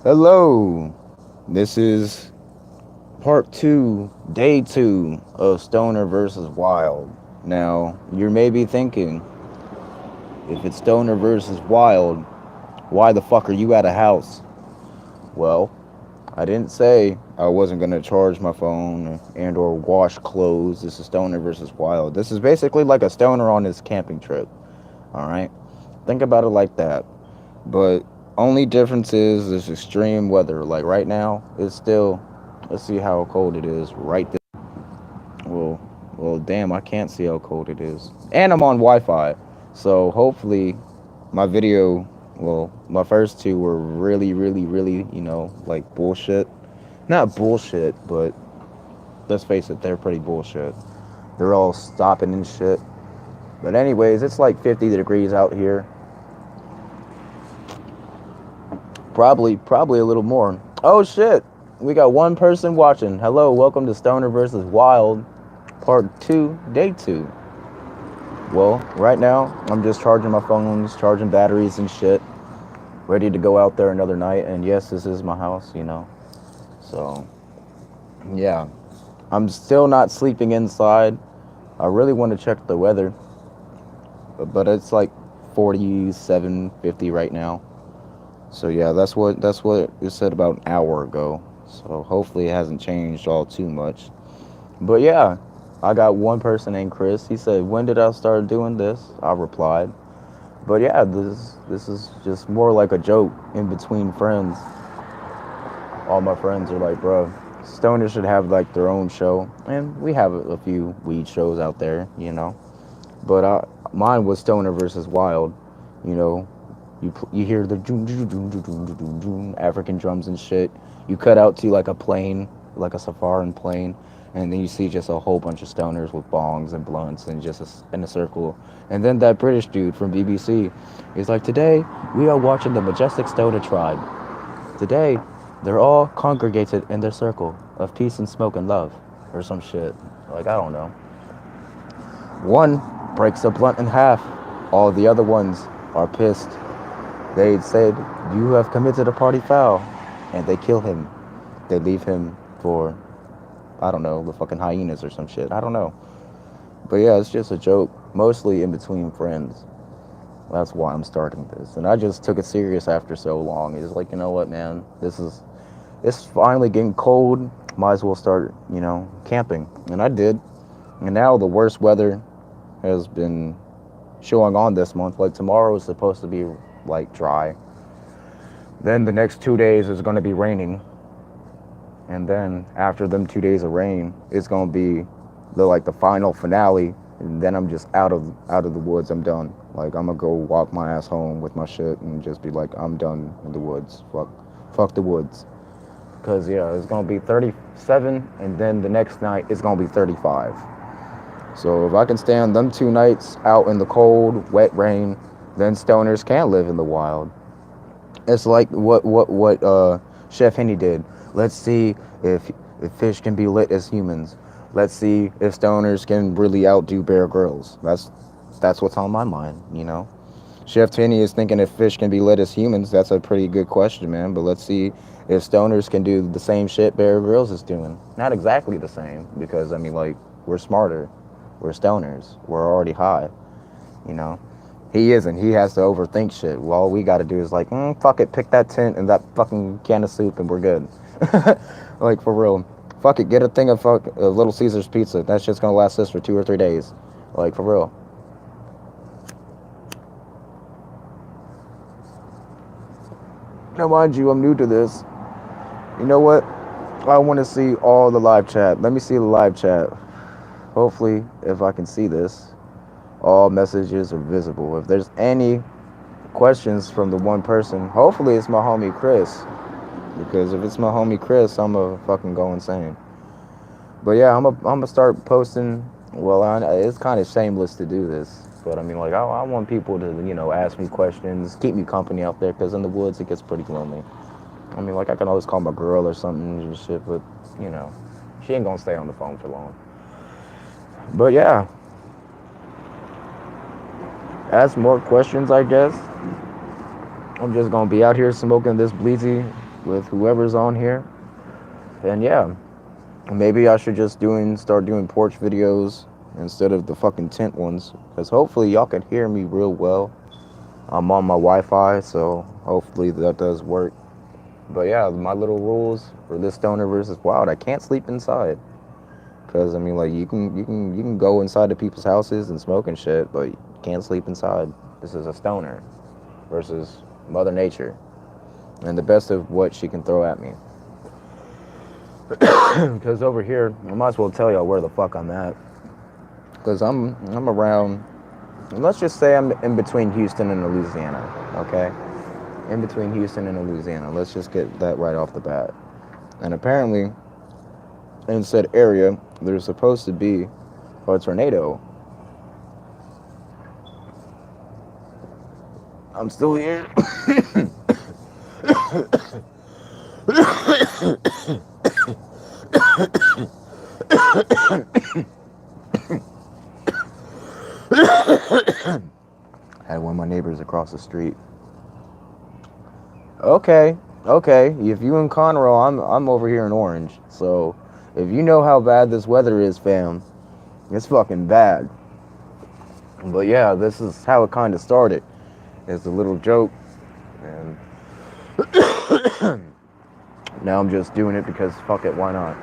Hello, this is part two, day two of Stoner versus Wild. Now, you may be thinking, if it's Stoner versus Wild, why the fuck are you at a house? Well, I didn't say I wasn't gonna charge my phone and or wash clothes. This is Stoner versus Wild. This is basically like a stoner on his camping trip. All right, think about it like that. But only difference is this extreme weather. Like right now, it's still. Let's see how cold it is right this. Well, well, damn, I can't see how cold it is, and I'm on Wi-Fi, so hopefully, my video. Well, my first two were really, really, really, like bullshit. Not bullshit, but let's face it, they're pretty bullshit. They're all stopping and shit. But anyways, it's like 50 degrees out here. Probably a little more. Oh shit. We got one person watching. Hello, welcome to Stoner versus Wild, part 2, day 2. Well, right now, I'm just charging my phones, charging batteries and shit, ready to go out there another night. And yes, this is my house. So, yeah. I'm still not sleeping inside. I really want to check the weather, but it's like 47, 50 right now. So yeah, that's what it said about an hour ago. So hopefully it hasn't changed all too much. But yeah, I got one person named Chris. He said, "When did I start doing this?" I replied. But yeah, this is just more like a joke in between friends. All my friends are like, "Bro, stoners should have like their own show," and we have a few weed shows out there. But mine was Stoner versus Wild. You know, you hear the African drums and shit. You cut out to like a plane, like a safari plane, and then you see just a whole bunch of stoners with bongs and blunts and just in a circle. And then that British dude from BBC, he's like, "Today we are watching the majestic stoner tribe. Today they're all congregated in their circle of peace and smoke and love," or some shit. Like I don't know. One breaks a blunt in half. All the other ones are pissed. They said, "You have committed a party foul." And they kill him. They leave him for, I don't know, the fucking hyenas or some shit. I don't know. But yeah, it's just a joke. Mostly in between friends. That's why I'm starting this. And I just took it serious after so long. It's like, you know what, man? It's finally getting cold. Might as well start, camping. And I did. And now the worst weather has been showing on this month. Like tomorrow is supposed to be like dry. Then the next 2 days is going to be raining, and then after them 2 days of rain, it's going to be the final finale, and then I'm just out of the woods. I'm done. Like I'm gonna go walk my ass home with my shit and just be like, I'm done in the woods. Fuck the woods. Cause yeah, it's gonna be 37, and then the next night it's gonna be 35. So if I can stand them 2 nights out in the cold, wet rain, then stoners can live in the wild. It's like what Chef Henny did. Let's see if fish can be lit as humans. Let's see if stoners can really outdo Bear Grylls. That's what's on my mind. Chef Henny is thinking if fish can be lit as humans. That's a pretty good question, man. But let's see if stoners can do the same shit Bear Grylls is doing. Not exactly the same, because I mean, like, we're smarter. We're stoners. We're already high. You know. He isn't. He has to overthink shit. Well, all we got to do is like, fuck it, pick that tent and that fucking can of soup, and we're good. Like for real. Fuck it, get a thing of Little Caesars pizza. That shit's gonna last us for 2 or 3 days. Like for real. Now, mind you, I'm new to this. You know what? I want to see all the live chat. Let me see the live chat. Hopefully, if I can see this, all messages are visible. If there's any questions from the one person, hopefully it's my homie Chris. Because if it's my homie Chris, I'm going to fucking go insane. But yeah, I'm gonna start posting. Well, it's kind of shameless to do this. But I mean, like, I want people to, ask me questions, keep me company out there. Because in the woods, it gets pretty lonely. I mean, like, I can always call my girl or something and shit. But, she ain't going to stay on the phone for long. But yeah. Ask more questions, I guess. I'm just gonna be out here smoking this bleezy with whoever's on here. And yeah, maybe I should just start doing porch videos instead of the fucking tent ones. Because hopefully y'all can hear me real well. I'm on my Wi-Fi, so hopefully that does work. But yeah, my little rules for this Stoner versus Wild, I can't sleep inside. Cause I mean, like you can go inside to people's houses and smoke and shit, but you can't sleep inside. This is a Stoner versus Mother Nature, and the best of what she can throw at me. Because over here, I might as well tell y'all where the fuck I'm at. Because I'm around. Let's just say I'm in between Houston and Louisiana. Okay, in between Houston and Louisiana. Let's just get that right off the bat. And apparently, in said area, there's supposed to be a tornado. I'm still here. Had one of my neighbors across the street. Okay, okay. If you in Conroe, I'm over here in Orange. So if you know how bad this weather is, fam, it's fucking bad. But yeah, this is how it kind of started. It's a little joke, and now I'm just doing it because fuck it, why not?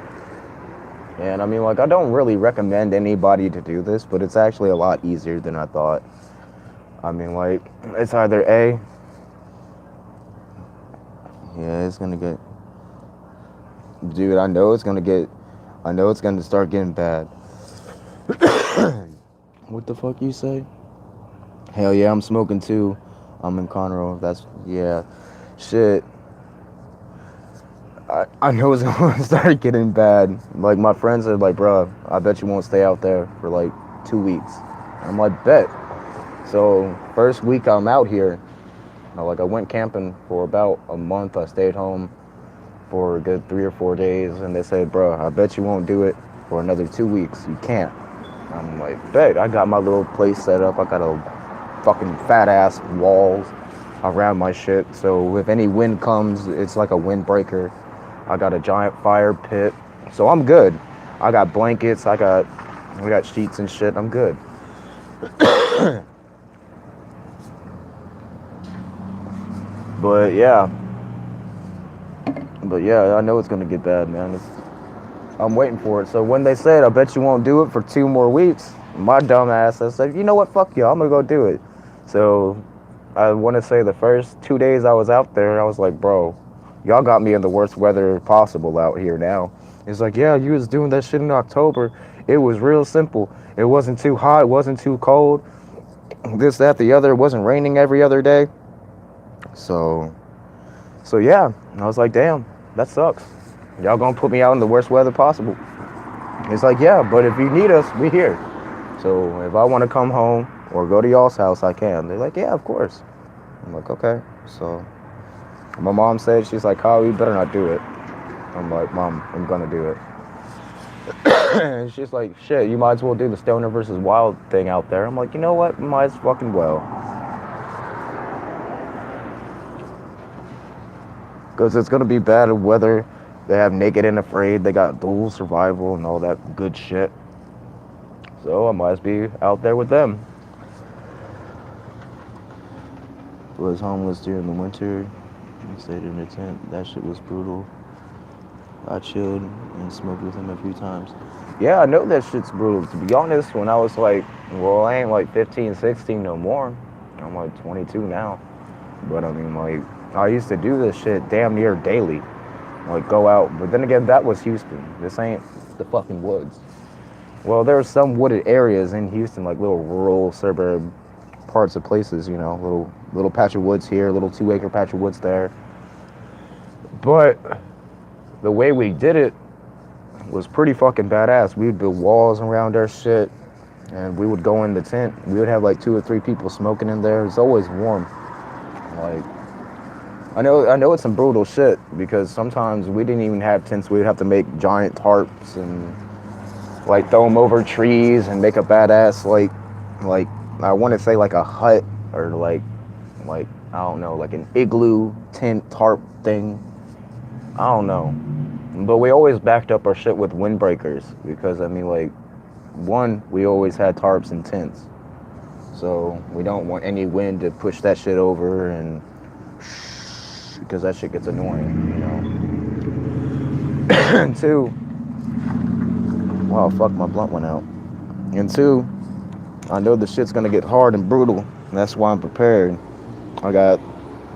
And I mean, like, I don't really recommend anybody to do this, but it's actually a lot easier than I thought. I mean, like, it's either A, yeah, it's gonna get, dude, I know it's gonna start getting bad. What the fuck you say? Hell yeah, I'm smoking too. I'm in Conroe. That's, yeah, shit. I know it's gonna start getting bad. Like, my friends are like, bro, I bet you won't stay out there for like 2 weeks. I'm like, bet. So first week I'm out here, I went camping for about a month. I stayed home for a good 3 or 4 days, and they said, bro, I bet you won't do it for another 2 weeks. You can't. I'm like, bet. I got my little place set up. I got a fucking fat ass walls around my shit. So if any wind comes, it's like a windbreaker. I got a giant fire pit. So I'm good. I got blankets. We got sheets and shit. I'm good. But yeah, I know it's gonna get bad, man. I'm waiting for it. So when they said, I bet you won't do it for 2 more weeks, my dumb ass, I said, you know what, fuck you, I'm gonna go do it. So I want to say the first 2 days I was out there, I was like, bro, y'all got me in the worst weather possible out here now. It's like, yeah, you was doing that shit in October. It was real simple. It wasn't too hot, it wasn't too cold. This, that, the other. It wasn't raining every other day. So yeah, and I was like, damn, that sucks. Y'all gonna put me out in the worst weather possible. It's like, yeah, but if you need us, we here. So if I want to come home or go to y'all's house, I can. They're like, yeah, of course. I'm like, okay. So my mom said, she's like, Kyle, you better not do it. I'm like, Mom, I'm gonna do it. And she's like, shit, you might as well do the Stoner versus Wild thing out there. I'm like, you know what? Might as fucking well. Because it's going to be bad weather. They have Naked and Afraid. They got dual survival and all that good shit. So I might as be out there with them. Was homeless during the winter. I stayed in a tent. That shit was brutal. I chilled and smoked with him a few times. Yeah, I know that shit's brutal. To be honest, when I was like, well, I ain't like 15, 16 no more. I'm like 22 now. But I mean, like, I used to do this shit damn near daily. Like, go out. But then again, that was Houston. This ain't the fucking woods. Well, there are some wooded areas in Houston, like little rural suburb parts of places, you know, little patch of woods here, little 2-acre patch of woods there. But the way we did it was pretty fucking badass. We'd build walls around our shit, and we would go in the tent. We would have like 2 or 3 people smoking in there. It's always warm. Like, I know it's some brutal shit, because sometimes we didn't even have tents. We'd have to make giant tarps and like throw them over trees and make a badass like I want to say like a hut, or like I don't know, like an igloo tent tarp thing. I don't know. But we always backed up our shit with windbreakers because I mean, like, one, we always had tarps and tents, so we don't want any wind to push that shit over and because that shit gets annoying, you know. And two, wow, fuck, my blunt went out. And two, I know the shit's gonna get hard and brutal. And that's why I'm prepared. I got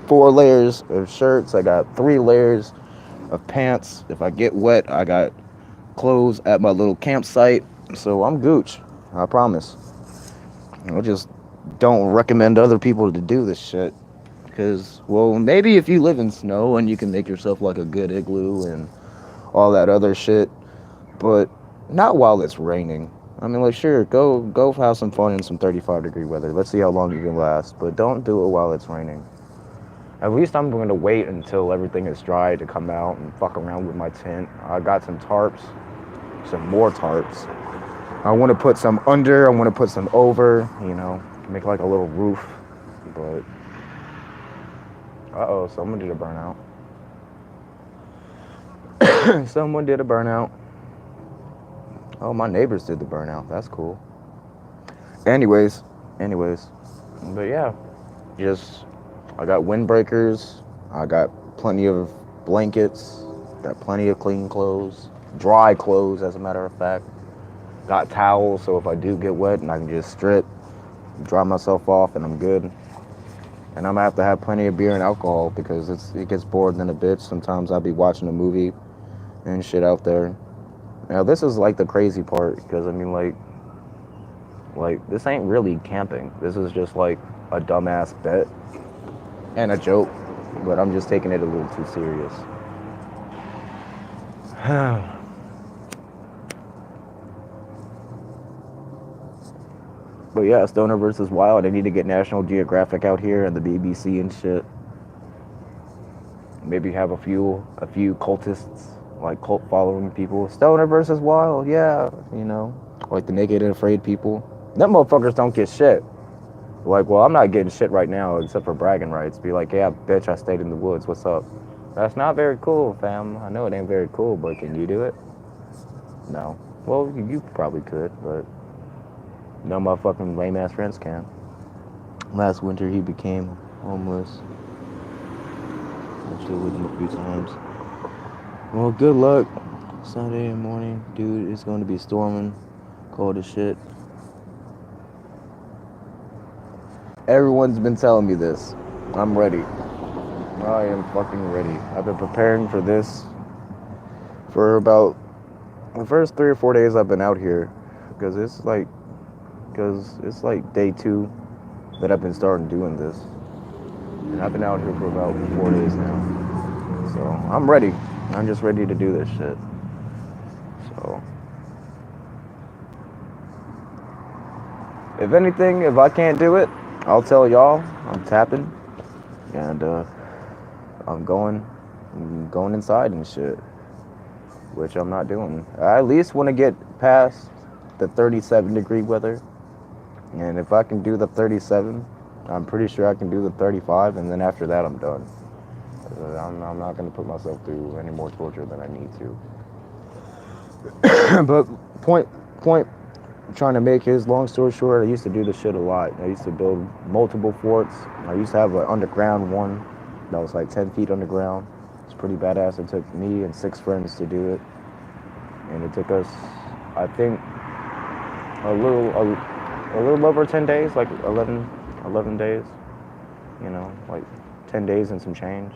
4 layers of shirts. I got 3 layers of pants. If I get wet, I got clothes at my little campsite. So I'm gooch. I promise. I just don't recommend other people to do this shit. Because, well, maybe if you live in snow and you can make yourself like a good igloo and all that other shit, but not while it's raining. I mean, like, sure, go have some fun in some 35-degree weather. Let's see how long you can last, but don't do it while it's raining. At least I'm going to wait until everything is dry to come out and fuck around with my tent. I got some tarps, some more tarps. I want to put some under, I want to put some over, you know, make like a little roof. But, uh-oh, someone did a burnout. Someone did a burnout. Oh, my neighbors did the burnout. That's cool. Anyways. But yeah, just, I got windbreakers. I got plenty of blankets. Got plenty of clean clothes. Dry clothes, as a matter of fact. Got towels, so if I do get wet, and I can just strip, dry myself off, and I'm good. And I'm gonna have to have plenty of beer and alcohol because it gets bored than a bitch. Sometimes I'll be watching a movie and shit out there. Now this is like the crazy part because I mean like this ain't really camping. This is just like a dumbass bet and a joke, but I'm just taking it a little too serious. But yeah, Stoner versus Wild. I need to get National Geographic out here and the BBC and shit. Maybe have a few cultists, like cult following people. Stoner versus Wild, yeah, you know, like the Naked and Afraid people. Them motherfuckers don't get shit. Like, well, I'm not getting shit right now except for bragging rights. Be like, yeah, bitch, I stayed in the woods. What's up? That's not very cool, fam. I know it ain't very cool, but can you do it? No. Well, you probably could, but no motherfucking lame ass friends can. Last winter, he became homeless. I chilled with him a few times. Well, good luck. Sunday morning, dude, it's going to be storming. Cold as shit. Everyone's been telling me this. I'm ready. I am fucking ready. I've been preparing for this for about the first 3 or 4 days I've been out here because it's like day 2 that I've been starting doing this, and I've been out here for about 4 days now. So I'm ready. I'm just ready to do this shit. So if anything, if I can't do it, I'll tell y'all I'm tapping and I'm going inside and shit, which I'm not doing. I at least want to get past the 37-degree weather, and if I can do the 37, I'm pretty sure I can do the 35, and then after that I'm done. I'm not going to put myself through any more torture than I need to. But point trying to make his long story short, I used to do this shit a lot. I used to build multiple forts. I used to have an underground one that was like 10 feet underground. It's pretty badass. It took me and 6 friends to do it, and it took us, I think, a little over 10 days, like 11 days. You know, like 10 days and some change.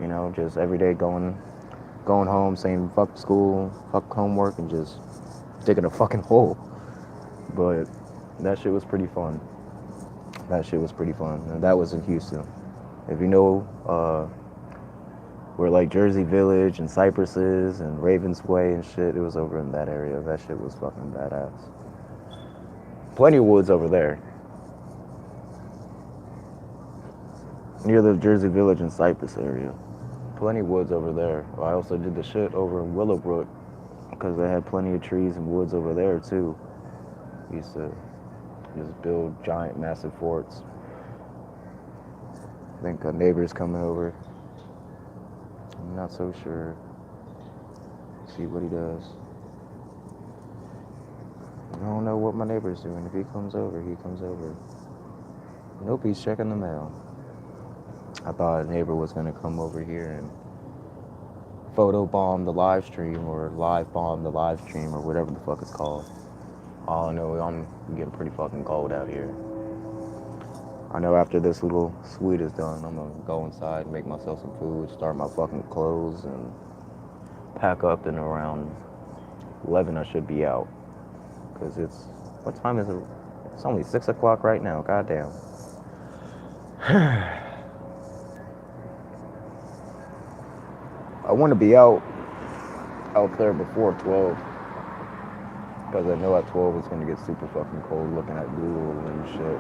You know, just every day going home, saying fuck school, fuck homework, and just digging a fucking hole. But that shit was pretty fun. And that was in Houston. If you know where like Jersey Village and Cypresses and Ravens Way and shit, it was over in that area. That shit was fucking badass. Plenty of woods over there. Near the Jersey Village and Cypress area. Plenty of woods over there. I also did the shit over in Willowbrook because they had plenty of trees and woods over there too. We used to just build giant, massive forts. I think a neighbor's coming over. I'm not so sure. See what he does. I don't know what my neighbor's doing. If he comes over, he comes over. Nope, he's checking the mail. I thought a neighbor was gonna come over here and photo bomb the live stream or live bomb the live stream or whatever the fuck it's called. All I know, I'm getting pretty fucking cold out here. I know after this little suite is done, I'm gonna go inside, make myself some food, start my fucking clothes, and pack up. And around 11, I should be out. Cause it's, what time is it? It's only 6 o'clock right now. Goddamn. I want to be out there before 12. Because I know at 12 it's gonna get super fucking cold looking at Google and shit.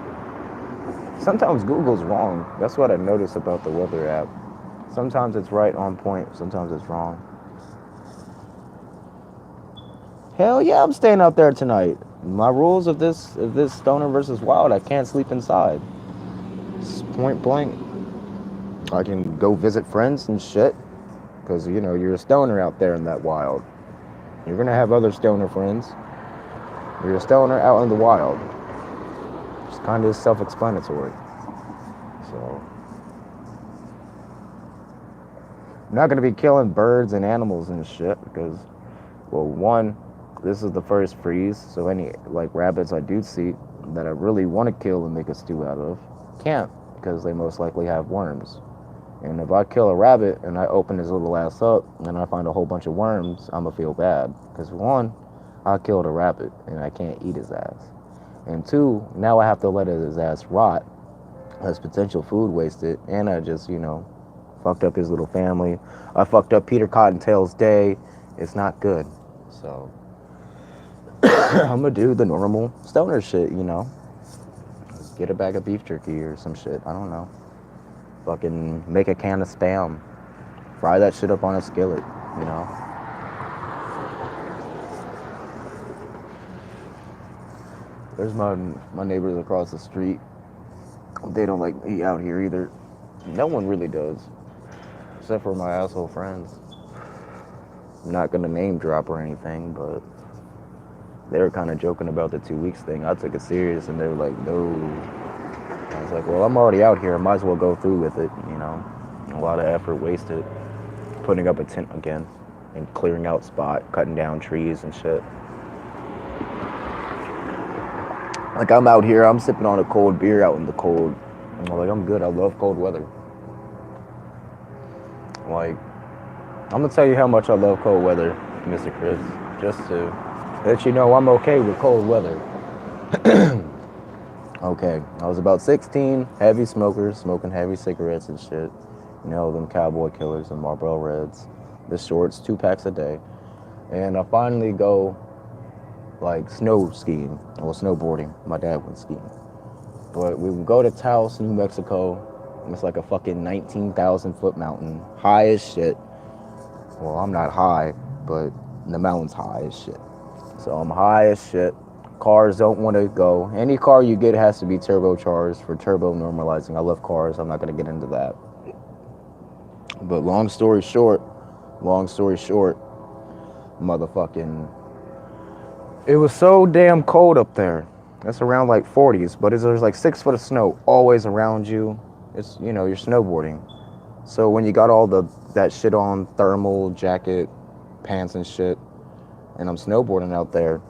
Sometimes Google's wrong. That's what I notice about the weather app. Sometimes it's right on point, sometimes it's wrong. Hell yeah, I'm staying out there tonight. My rules of this Stoner versus Wild, I can't sleep inside. It's point blank. I can go visit friends and shit. Because, you know, you're a stoner out there in that wild. You're gonna have other stoner friends. You're a stoner out in the wild. It's kind of self-explanatory. So, I'm not gonna be killing birds and animals and shit because, well, one, this is the first freeze, so any like rabbits I do see that I really want to kill and make a stew out of can't because they most likely have worms. And if I kill a rabbit and I open his little ass up and I find a whole bunch of worms, I'm gonna feel bad because one, I killed a rabbit and I can't eat his ass. And two, now I have to let his ass rot as potential food wasted, and I just, you know, fucked up his little family. I fucked up Peter Cottontail's day. It's not good. So I'm gonna do the normal stoner shit, you know. Just get a bag of beef jerky or some shit. I don't know. Fucking make a can of Spam. Fry that shit up on a skillet, you know. There's my neighbors across the street. They don't like me out here either. No one really does. Except for my asshole friends. I'm not gonna name drop or anything, but they were kind of joking about the 2 weeks thing. I took it serious and they were like, no. I was like, well, I'm already out here. I might as well go through with it, you know. A lot of effort wasted putting up a tent again and clearing out spot, cutting down trees and shit. Like, I'm out here, I'm sipping on a cold beer out in the cold. I'm like, I'm good. I love cold weather. Like, I'm gonna tell you how much I love cold weather, Mr. Chris, just to let you know I'm okay with cold weather. Okay, I was about 16, heavy smokers, smoking heavy cigarettes and shit. You know, them cowboy killers and Marlboro Reds. The shorts, 2 packs a day. And I finally go, like, snow skiing, or snowboarding. My dad went skiing. But we would go to Taos, New Mexico. It's like a fucking 19,000 foot mountain, high as shit. Well, I'm not high, but the mountain's high as shit. So I'm high as shit. Cars don't want to go. Any car you get has to be turbocharged for turbo normalizing. I love cars. I'm not going to get into that. But long story short, motherfucking, it was so damn cold up there. It's around like 40s, but there's like 6 foot of snow always around you. It's, you know, you're snowboarding. So when you got all that shit on, thermal jacket, pants and shit, and I'm snowboarding out there,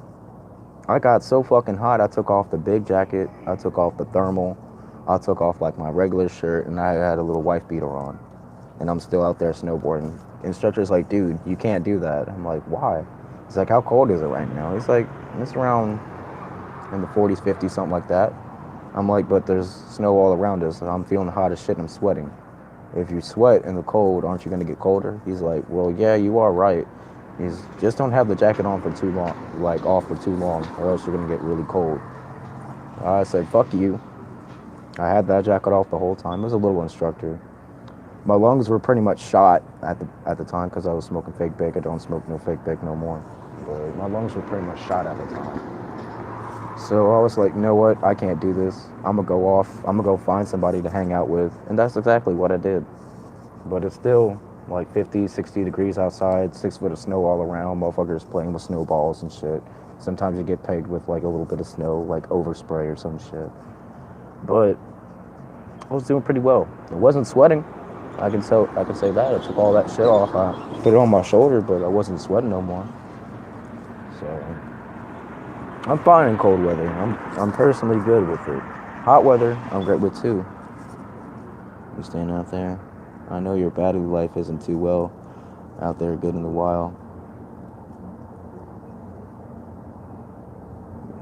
I got so fucking hot, I took off the big jacket, I took off the thermal, I took off like my regular shirt, and I had a little wife beater on. And I'm still out there snowboarding. Instructor's like, dude, you can't do that. I'm like, why? He's like, how cold is it right now? He's like, it's around in the 40s, 50s, something like that. I'm like, but there's snow all around us, and I'm feeling hot as shit and I'm sweating. If you sweat in the cold, aren't you gonna get colder? He's like, well, yeah, you are right. He's just don't have the jacket on for too long, like off for too long, or else you're gonna get really cold. I said, fuck you. I had that jacket off the whole time. It was a little instructor. My lungs were pretty much shot at the time because I was smoking fake bake. I don't smoke no fake bake no more. But my lungs were pretty much shot at the time. So I was like, you know what? I can't do this. I'm gonna go off. I'm gonna go find somebody to hang out with, and that's exactly what I did. But it's still like 50, 60 degrees outside, 6 foot of snow all around, motherfuckers playing with snowballs and shit. Sometimes you get pegged with like a little bit of snow, like overspray or some shit. But I was doing pretty well. I wasn't sweating. I can say that. I took all that shit off. I put it on my shoulder, but I wasn't sweating no more. So I'm fine in cold weather. I'm personally good with it. Hot weather, I'm great with too. You standing out there? I know your battery life isn't too well out there, good in the wild.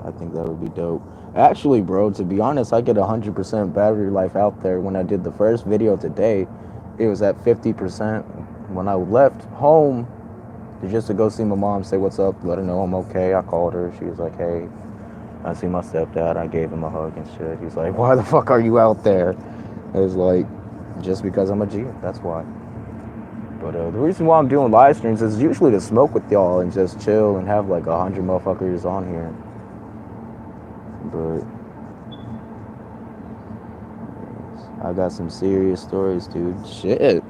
I think that would be dope. Actually, bro, to be honest, I get 100% battery life out there. When I did the first video today, it was at 50%. When I left home, just to go see my mom, say what's up, let her know I'm okay. I called her. She was like, hey, I see my stepdad. I gave him a hug and shit. He's like, why the fuck are you out there? It was like, just because I'm a G. That's why. But the reason why I'm doing live streams is usually to smoke with y'all and just chill and have like 100 motherfuckers on here. But I got some serious stories, dude. Shit.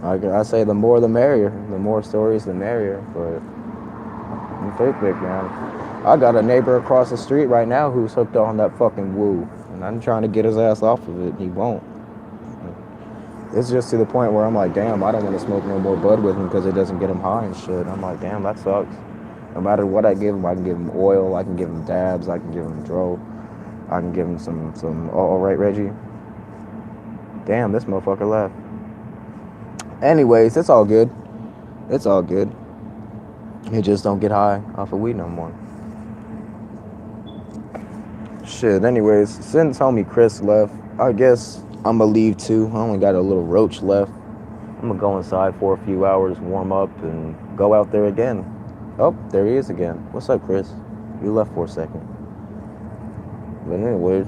I say the more the merrier. The more stories, the merrier. But I'm fake, man. I got a neighbor across the street right now who's hooked on that fucking woo. And I'm trying to get his ass off of it. He won't. It's just to the point where I'm like, damn, I don't want to smoke no more bud with him because it doesn't get him high and shit. I'm like, damn, that sucks. No matter what I give him, I can give him oil, I can give him dabs, I can give him dro, I can give him some. All right, Reggie. Damn, this motherfucker left. Anyways, it's all good. It's all good. You just don't get high off of weed no more. Shit. Anyways, since homie Chris left, I guess I'm gonna leave too. I only got a little roach left. I'm gonna go inside for a few hours, warm up, and go out there again. Oh, there he is again. What's up, Chris? You left for a second. But anyways.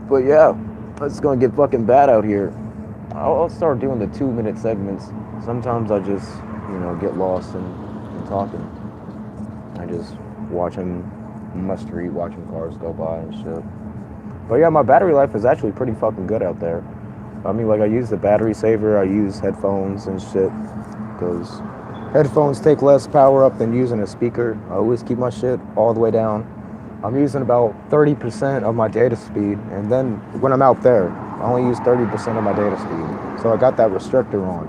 But yeah, it's gonna get fucking bad out here. I'll start doing the 2-minute segments. Sometimes I just, get lost in talking. I just watching my street, watching cars go by and shit. But yeah, my battery life is actually pretty fucking good out there. I mean, like, I use the battery saver, I use headphones and shit, because headphones take less power up than using a speaker. I always keep my shit all the way down. I'm using about 30% of my data speed, and then when I'm out there, I only use 30% of my data speed. So I got that restrictor on.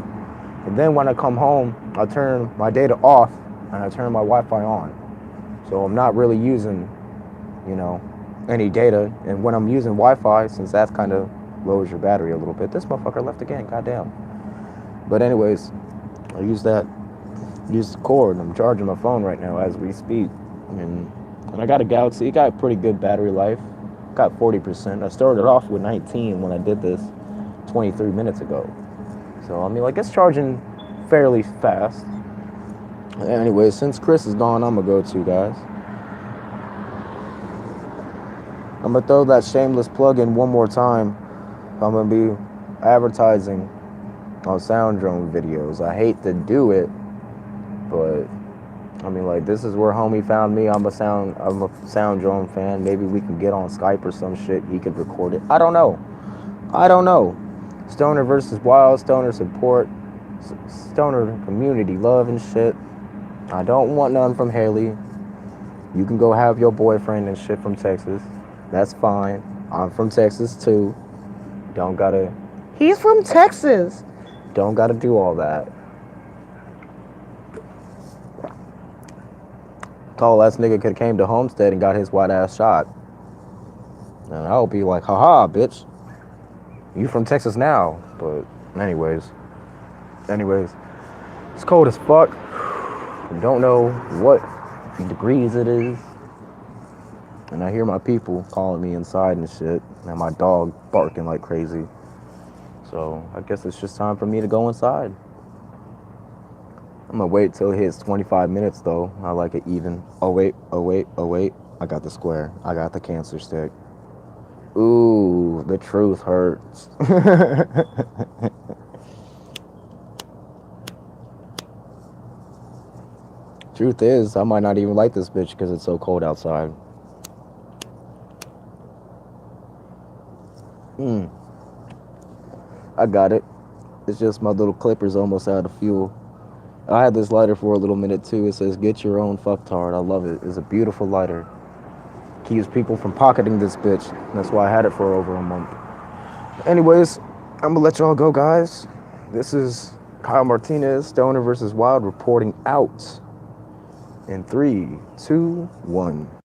And then when I come home, I turn my data off, and I turn my Wi-Fi on. So I'm not really using, any data. And when I'm using Wi-Fi, since that's kind of lowers your battery a little bit. This motherfucker left again, goddamn. But anyways, I use the cord. I'm charging my phone right now as we speak. And I got a Galaxy. It got a pretty good battery life. Got 40%. I started off with 19 when I did this 23 minutes ago. So, I mean, like, it's charging fairly fast. Anyway, since Chris is gone, I'm going to go too, guys. I'm going to throw that shameless plug in one more time. I'm going to be advertising on sound drone videos. I hate to do it, but I mean, like, this is where homie found me. I'm a sound drone fan. Maybe we can get on Skype or some shit. He could record it. I don't know. Stoner versus Wild, Stoner support, Stoner community love and shit. I don't want none from Haley. You can go have your boyfriend and shit from Texas. That's fine. I'm from Texas too. Don't gotta. He's from Texas. Don't gotta do all that. Tall ass nigga could have came to Homestead and got his white ass shot. And I'll be like, haha, bitch. You from Texas now. But anyways. It's cold as fuck. Don't know what degrees it is. And I hear my people calling me inside and shit. And my dog barking like crazy. So I guess it's just time for me to go inside. I'm gonna wait till it hits 25 minutes though. I like it even. Oh wait. I got the square. I got the cancer stick. Ooh, the truth hurts. Truth is, I might not even like this bitch because it's so cold outside. I got it. It's just my little clipper's almost out of fuel. I had this lighter for a little minute too. It says "Get your own fucktard." I love it. It's a beautiful lighter. Keeps people from pocketing this bitch. That's why I had it for over a month. Anyways, I'm gonna let y'all go, guys. This is Kyle Martinez, Stoner versus Wild, reporting out in 3, 2, 1.